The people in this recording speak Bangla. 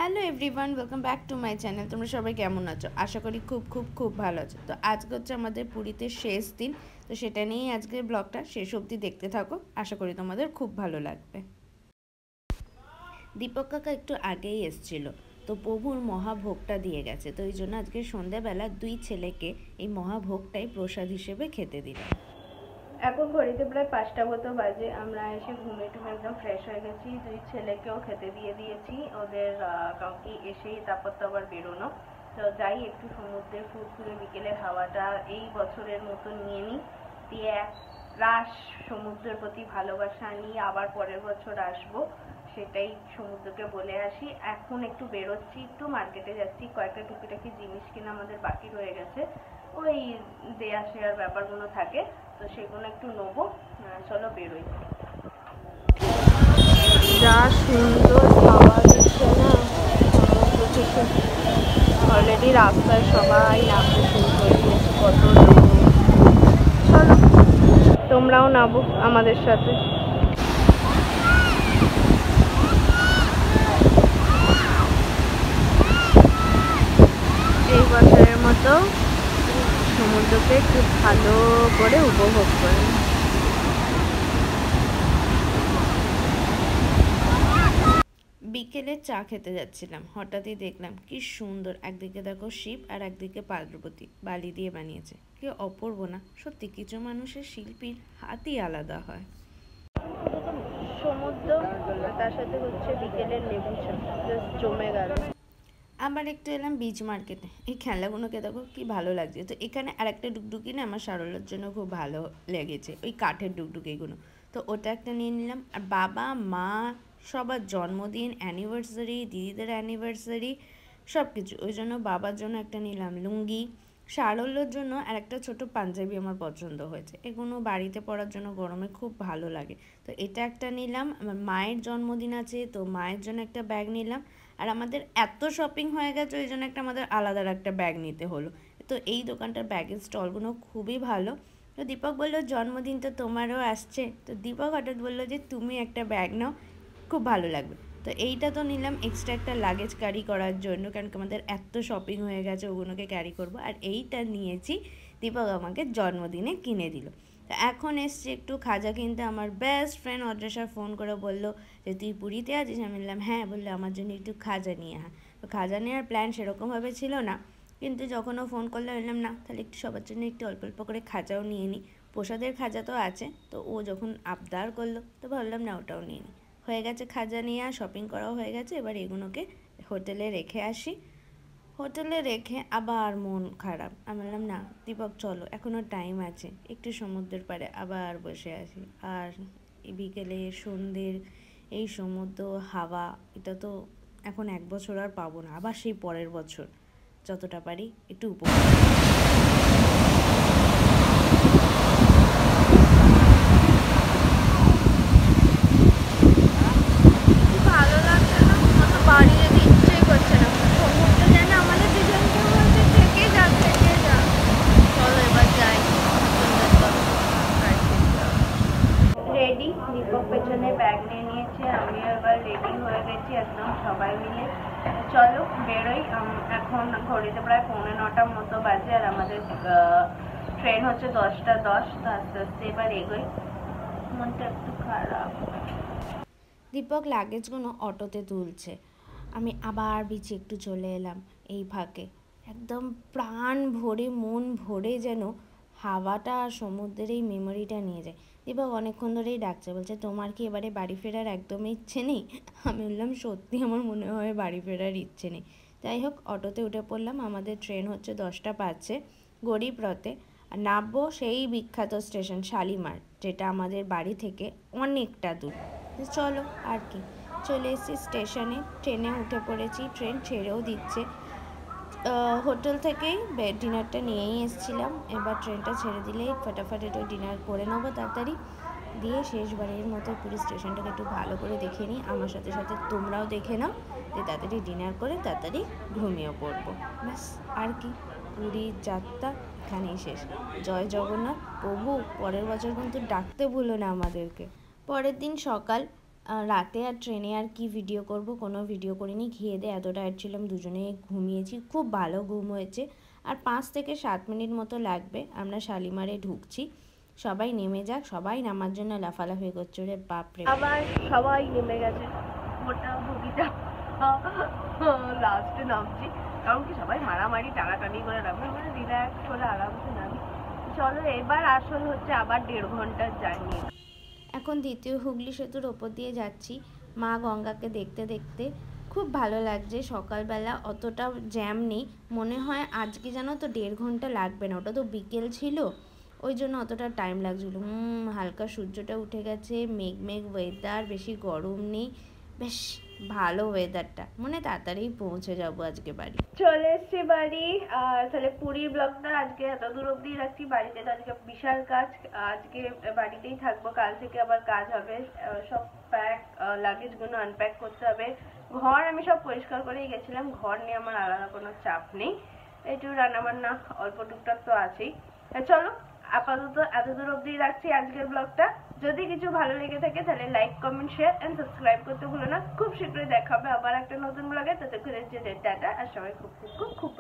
Hello everyone, welcome back to my channel. তোমরা সবাই কেমন আছো? আশা করি খুব খুব খুব ভালো আছো। তো আজকে হচ্ছে আমাদের পুরীতে শেষ দিন, তো সেটা নিয়েই আজকের ব্লগটা শেষ অবধি দেখতে থাকো। আশা করি তোমাদের খুব ভালো লাগবে। দীপক কাকা একটু আগেই এসেছিল, তো প্রভুর মহাভোগটা দিয়ে গেছে, তো এই জন্য আজকে সন্ধ্যাবেলা দুই ছেলেকে এই মহাভোগটাই প্রসাদ হিসেবে খেতে দিলাম। এখন ঘড়িতে প্রায় 5টা মতো বাজে। আমরা এসে ঘুমিয়ে টুমে একদম ফ্রেশ হয়ে গেছি। দুই ছেলেকেও খেতে দিয়ে দিয়েছি। ওদের কাউকে এসেই তারপর তো আবার বেরোনো। তো যাই একটু সমুদ্রের ফুরফুরে বিকেলের হাওয়াটা এই বছরের মতো নিয়ে নিই, দিয়ে এক রাশ সমুদ্রের প্রতি ভালোবাসা নিয়ে আবার পরের বছর আসবো, সেটাই সমুদ্রকে বলে আসি। এখন একটু বেরোচ্ছি, একটু মার্কেটে যাচ্ছি, কয়েকটা টুকিটাকি জিনিস কিনা আমাদের বাকি রয়ে গেছে, ওই দেয়া শেয়ার ব্যাপারগুলো থাকে, তো সেগুলো একটু নেবো। চলো বেরোই। যা সুন্দর হাওয়া দিচ্ছে না সমুদ্র থেকে, অলরেডি রাস্তায় সবাই নামতে শুরু করে দিয়েছে, কত লোক। চলো তোমরাও নামো আমাদের সাথে। এই বছরের মতো সমুদ্রকে একটু ভালো করে উপভোগ করে। বিকেলে চা খেতে যাচ্ছিলাম, হঠাৎই দেখলাম কি সুন্দর, একদিকে দেখো শিব আর একদিকে পার্বতী বালি দিয়ে বানিয়েছে, কি অপূর্ব না? সত্যি কিছু মানুষের শিল্পীর হাতই আলাদা হয়। সমুদ্র তার সাথে হচ্ছে বিকেলের লেবু চা, জাস্ট জমে গেল। আবার একটু এলাম বিচ মার্কেটে, এই খেলনাগুলোকে দেখো কি ভালো লাগছে। তো এখানে আরেকটা ডুগডুগি না আমার সারল্যর জন্য খুব ভালো লেগেছে, ওই কাঠের ডুগডুগিগুলো, তো ওটা একটা নিয়ে নিলাম। আর বাবা মা সবার জন্মদিন, অ্যানিভার্সারি, দিদিদের অ্যানিভার্সারি, সব কিছু, ওই জন্য বাবার জন্য একটা নিলাম লুঙ্গি, সারল্যর জন্য আর একটা ছোটো পাঞ্জাবি আমার পছন্দ হয়েছে। এগুলো বাড়িতে পরার জন্য গরমে খুব ভালো লাগে, তো এটা একটা নিলাম। আমার মায়ের জন্মদিন আছে, তো মায়ের জন্য একটা ব্যাগ নিলাম। আর আমাদের এত শপিং হয়ে গেছে, ওই জন্য একটা আমাদের আলাদা একটা ব্যাগ নিতে হলো। তো এই দোকানটার ব্যাগের স্টলগুলো খুবই ভালো। তো দীপক বললো জন্মদিন তো তোমারও আসছে, তো দীপক হঠাৎ বললো যে তুমি একটা ব্যাগ নাও, খুব ভালো লাগবে। তো এইটা তো নিলাম এক্সট্রা একটা লাগেজ ক্যারি করার জন্য, কারণ আমাদের এত শপিং হয়ে গেছে, ওগুলোকে ক্যারি করবো। আর এইটা নিয়েছি, দীপক আমাকে জন্মদিনে কিনে দিল। তো এখন এসছি একটু খাজা কিনতে। আমার বেস্ট ফ্রেন্ড অদ্রেশা ফোন করে বললো যে তুই পুরীতে আছিস? আমি বললাম হ্যাঁ। বললো আমার জন্য একটু খাজা নিয়ে আয়। তো খাজা নেওয়ার প্ল্যান সেরকমভাবে ছিল না, কিন্তু যখন ও ফোন করলে বললাম না তাহলে একটু সবার জন্য একটু অল্প অল্প করে খাজাও নিয়ে নিই, প্রসাদের খাজা তো আছে। তো ও যখন আবদার করলো তো ভাবলাম না ওটাও নিয়ে নিই। হয়ে গেছে খাজা নিয়ে, আর শপিং করাও হয়ে গেছে। এবার এগুলোকে হোটেলে রেখে আসি। হোটেলে রেখে আবার মন খারাপ, আমি বললাম না দীপক চলো এখনও টাইম আছে, একটু সমুদ্রের পাড়ে আবার বসে আসি। আর বিকেলে সন্ধ্যের এই সমুদ্র হাওয়া, এটা তো এখন 1 বছর আর পাবো না, আবার সেই পরের বছর যতটা পারি একটু উপভোগ। ভালো লাগছে না, অত বাড়িয়ে দিচ্ছেই করছে না, সমুদ্র যেন আমাদের দুজনকে বলছে থেকে যা থেকে যা। চলো এবার যাই। রেডি, দীপক পেছনে ব্যাগ নিয়ে নিয়েছে, আমি এবার রেডি হয়ে গেছি একদম সবাই মিলে। চলো বেরোই। এখন ঘড়িতে প্রায় 9:45 মতো বাজে, আর আমাদের ট্রেন হচ্ছে 10টা 10। তো আস্তে আস্তে এবার এগোই, মনটা একটু খারাপ। দীপক লাগেজগুলো অটোতে তুলছে, আমি আবার বিচে একটু চলে এলাম। এই ফাঁকে একদম প্রাণ ভরে মন ভরে যেন হাওয়াটা আর সমুদ্রের এই মেমোরিটা নিয়ে যায়। দীপক অনেকক্ষণ ধরেই ডাকছে, বলছে তোমার কি এবারে বাড়ি ফেরার একদমই ইচ্ছে নেই? আমি বললাম সত্যি আমার মনে হয় বাড়ি ফেরার ইচ্ছে নেই। যাই হোক অটোতে উঠে পড়লাম। আমাদের ট্রেন হচ্ছে 10টা 5-এ গরিব রথে, আর নামবো সেই বিখ্যাত স্টেশন শালিমার, যেটা আমাদের বাড়ি থেকে অনেকটা দূর। চলো আর কি, চলে এসেছি স্টেশনে, ট্রেনে উঠে পড়েছি, ট্রেন ছেড়েও দিচ্ছে। হোটেল থেকেই ডিনারটা নিয়েই এসেছিলাম, এবার ট্রেনটা ছেড়ে দিলেই ফটাফট একটু ডিনার করে নেবো তাড়াতাড়ি, দিয়ে শেষবারের মতো পুরী স্টেশনটাকে একটু ভালো করে দেখে নিই। আমার সাথে সাথে তোমরাও দেখে নাও, যে তাড়াতাড়ি ডিনার করে তাড়াতাড়ি ঘুমিয়ে পড়বো। ব্যাস আর কি, পুরীর যাত্রা এখানেই শেষ। জয় জগন্নাথ। প্রভু পরের বছর কিন্তু ডাকতে ভুলো না আমাদেরকে। পরের দিন সকাল, রাতে আর ট্রেনে আর কি ভিডিও করব, কোনো ভিডিও করিনি। খেয়ে দিয়ে এত টায়ার্ড ছিলাম, দুজনে ঘুমিয়েছি, খুব ভালো ঘুম হয়েছে। আর 5 থেকে 7 মিনিট মতো লাগবে, আমরা শালিমারে ঢুকছি। সবাই নেমে যাক, সবাই নামার জন্য লাফালাফি করছে, রে বাপরে। আবার সবাই নেমে গেছে, মোটা ভুগিটা লাস্টে নামছি, কারণ কি সবাই মারামারি টানাটানি করে নামবে, মানে রিল্যাক্স করে আরামসে নামি। চলো এবার আসল হচ্ছে আবার 1.5 ঘন্টার জার্নি। এখন দ্বিতীয় হুগলি সেতুর ওপর দিয়ে যাচ্ছি মা গঙ্গাকে দেখতে দেখতে। খুব ভালো লাগছে, সকালবেলা অতটা জ্যাম নেই, মনে হয় আজকে জানো তো 1.5 ঘন্টা লাগবে না, ওটা তো বিকেল ছিল ওই জন্য অতটা টাইম লাগছিলো। হালকা সূর্যটা উঠে গেছে, মেঘ মেঘ ওয়েদার, বেশি গরম নেই, বেশ ভালো ওয়েদারটা, মনে তাড়াতাড়ি পৌঁছে যাবো আজকে বাড়ি। চলে এসছি বাড়ি। আর তাহলে পুরীর ব্লগটা আজকে এত দূর অব্দি রাখছি। বাড়িতে তো আজকে বিশাল কাজ, আজকে বাড়িতেই থাকবো, কাল থেকে আবার কাজ হবে। সব প্যাক লাগেজগুলো আনপ্যাক করতে হবে। ঘর আমি সব পরিষ্কার করেই গেছিলাম, ঘর নিয়ে আমার আলাদা কোনো চাপ নেই। একটু রান্নাবান্না অল্প টুকটাক তো আছেই। চলো আপাতত এত দূর অব্দি রাখছি আজকের ব্লগটা। যদি কিছু ভালো লেগে থাকে তাহলে like, comment, share and subscribe করতে ভুলো না। খুব শীঘ্রই দেখা হবে আবার একটা নতুন ব্লগে। ততক্ষণের জন্য টাটা, আর সবাই খুব খুব খুব খুব